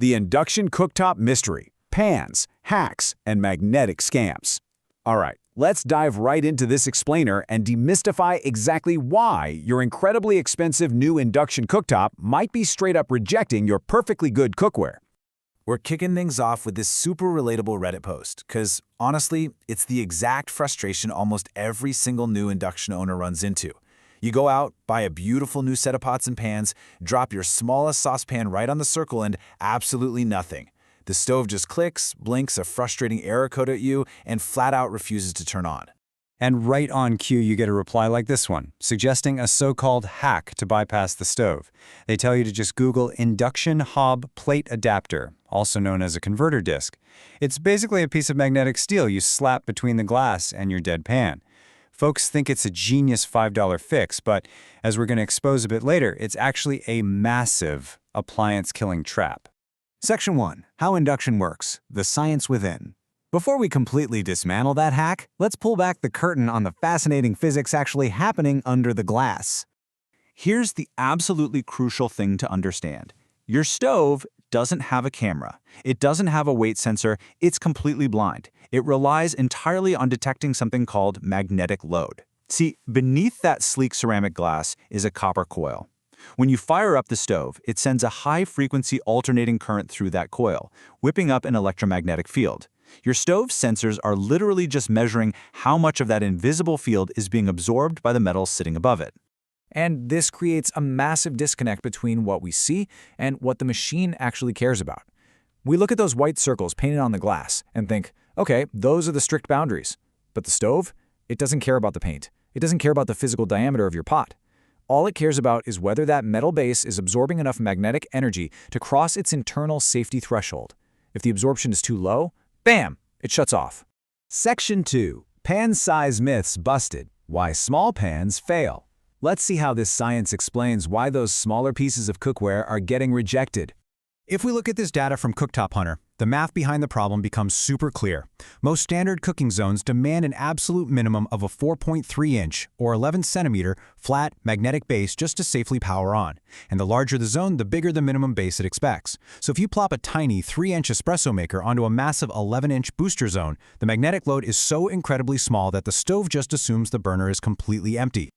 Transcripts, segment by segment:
The Induction Cooktop Mystery, Pans, Hacks, and Magnetic Scams. All right, let's dive right into this explainer and demystify exactly why your incredibly expensive new induction cooktop might be straight up rejecting your perfectly good cookware. We're kicking things off with this super relatable Reddit post, because honestly, it's the exact frustration almost every single new induction owner runs into. You go out, buy a beautiful new set of pots and pans, drop your smallest saucepan right on the circle, and absolutely nothing. The stove just clicks, blinks a frustrating error code at you, and flat out refuses to turn on. And right on cue, you get a reply like this one, suggesting a so-called hack to bypass the stove. They tell you to just Google induction hob plate adapter, also known as a converter disc. It's basically a piece of magnetic steel you slap between the glass and your dead pan. Folks think it's a genius $5 fix, but as we're going to expose a bit later, it's actually a massive appliance-killing trap. Section 1. How induction works. The science within. Before we completely dismantle that hack, let's pull back the curtain on the fascinating physics actually happening under the glass. Here's the absolutely crucial thing to understand. Your stove doesn't have a camera. It doesn't have a weight sensor. It's completely blind. It relies entirely on detecting something called magnetic load. See, beneath that sleek ceramic glass is a copper coil. When you fire up the stove, it sends a high-frequency alternating current through that coil, whipping up an electromagnetic field. Your stove's sensors are literally just measuring how much of that invisible field is being absorbed by the metal sitting above it. And this creates a massive disconnect between what we see and what the machine actually cares about. We look at those white circles painted on the glass and think, okay, those are the strict boundaries. But the stove? It doesn't care about the paint. It doesn't care about the physical diameter of your pot. All it cares about is whether that metal base is absorbing enough magnetic energy to cross its internal safety threshold. If the absorption is too low, bam, it shuts off. Section 2. Pan size myths busted. Why small pans fail. Let's see how this science explains why those smaller pieces of cookware are getting rejected. If we look at this data from Cooktop Hunter, the math behind the problem becomes super clear. Most standard cooking zones demand an absolute minimum of a 4.3-inch or 11-centimeter flat magnetic base just to safely power on. And the larger the zone, the bigger the minimum base it expects. So if you plop a tiny 3-inch espresso maker onto a massive 11-inch booster zone, the magnetic load is so incredibly small that the stove just assumes the burner is completely empty.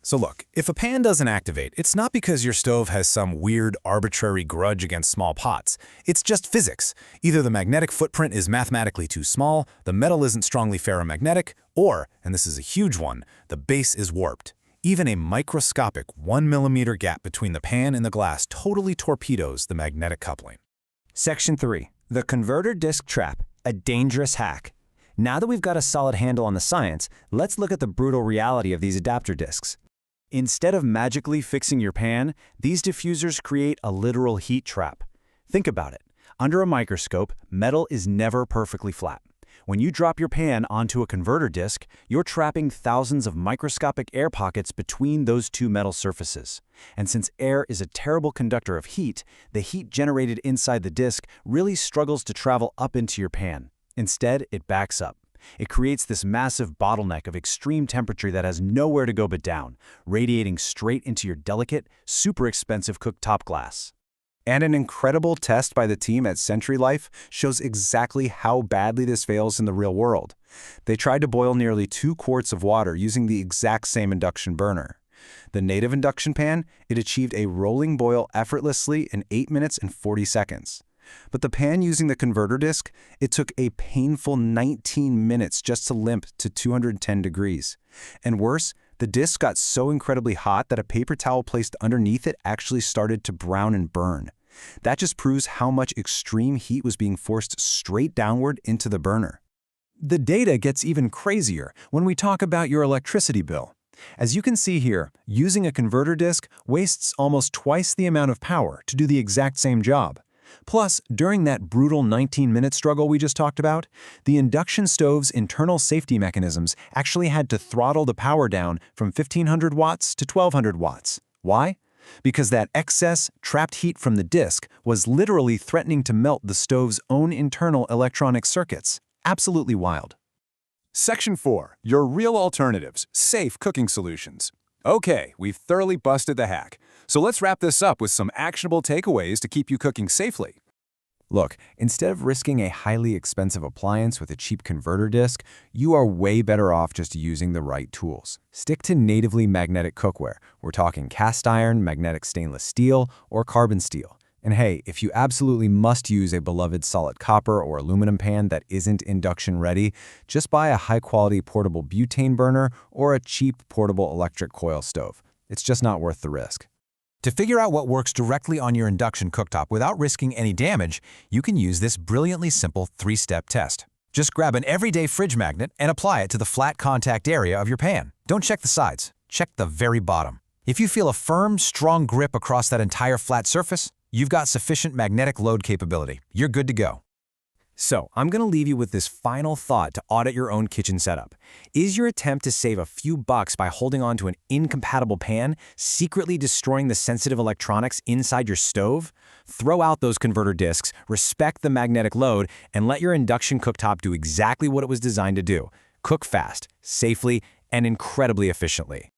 So look, if a pan doesn't activate, it's not because your stove has some weird, arbitrary grudge against small pots. It's just physics. Either the magnetic footprint is mathematically too small, the metal isn't strongly ferromagnetic, or, and this is a huge one, the base is warped. Even a microscopic 1 mm gap between the pan and the glass totally torpedoes the magnetic coupling. Section 3. The converter disc trap, a dangerous hack. Now that we've got a solid handle on the science, let's look at the brutal reality of these adapter discs. Instead of magically fixing your pan, these diffusers create a literal heat trap. Think about it. Under a microscope, metal is never perfectly flat. When you drop your pan onto a converter disc, you're trapping thousands of microscopic air pockets between those two metal surfaces. And since air is a terrible conductor of heat, the heat generated inside the disc really struggles to travel up into your pan. Instead, it backs up. It creates this massive bottleneck of extreme temperature that has nowhere to go but down, radiating straight into your delicate, super expensive cooktop glass. And an incredible test by the team at Century Life shows exactly how badly this fails in the real world. They tried to boil nearly 2 quarts of water using the exact same induction burner. The native induction pan, it achieved a rolling boil effortlessly in 8 minutes and 40 seconds. But the pan using the converter disc, it took a painful 19 minutes just to limp to 210 degrees. And worse, the disc got so incredibly hot that a paper towel placed underneath it actually started to brown and burn. That just proves how much extreme heat was being forced straight downward into the burner. The data gets even crazier when we talk about your electricity bill. As you can see here, using a converter disc wastes almost twice the amount of power to do the exact same job. Plus, during that brutal 19-minute struggle we just talked about, the induction stove's internal safety mechanisms actually had to throttle the power down from 1500 watts to 1200 watts. Why? Because that excess, trapped heat from the disc was literally threatening to melt the stove's own internal electronic circuits. Absolutely wild. Section 4. Your real alternatives, safe cooking solutions. Okay, we've thoroughly busted the hack. So let's wrap this up with some actionable takeaways to keep you cooking safely. Look, instead of risking a highly expensive appliance with a cheap converter disc, you are way better off just using the right tools. Stick to natively magnetic cookware. We're talking cast iron, magnetic stainless steel, or carbon steel. And hey, if you absolutely must use a beloved solid copper or aluminum pan that isn't induction ready, just buy a high-quality portable butane burner or a cheap portable electric coil stove. It's just not worth the risk. To figure out what works directly on your induction cooktop without risking any damage, you can use this brilliantly simple 3-step test. Just grab an everyday fridge magnet and apply it to the flat contact area of your pan. Don't check the sides, check the very bottom. If you feel a firm, strong grip across that entire flat surface, you've got sufficient magnetic load capability. You're good to go. So, I'm going to leave you with this final thought to audit your own kitchen setup. Is your attempt to save a few bucks by holding on to an incompatible pan secretly destroying the sensitive electronics inside your stove? Throw out those converter discs, respect the magnetic load, and let your induction cooktop do exactly what it was designed to do. Cook fast, safely, and incredibly efficiently.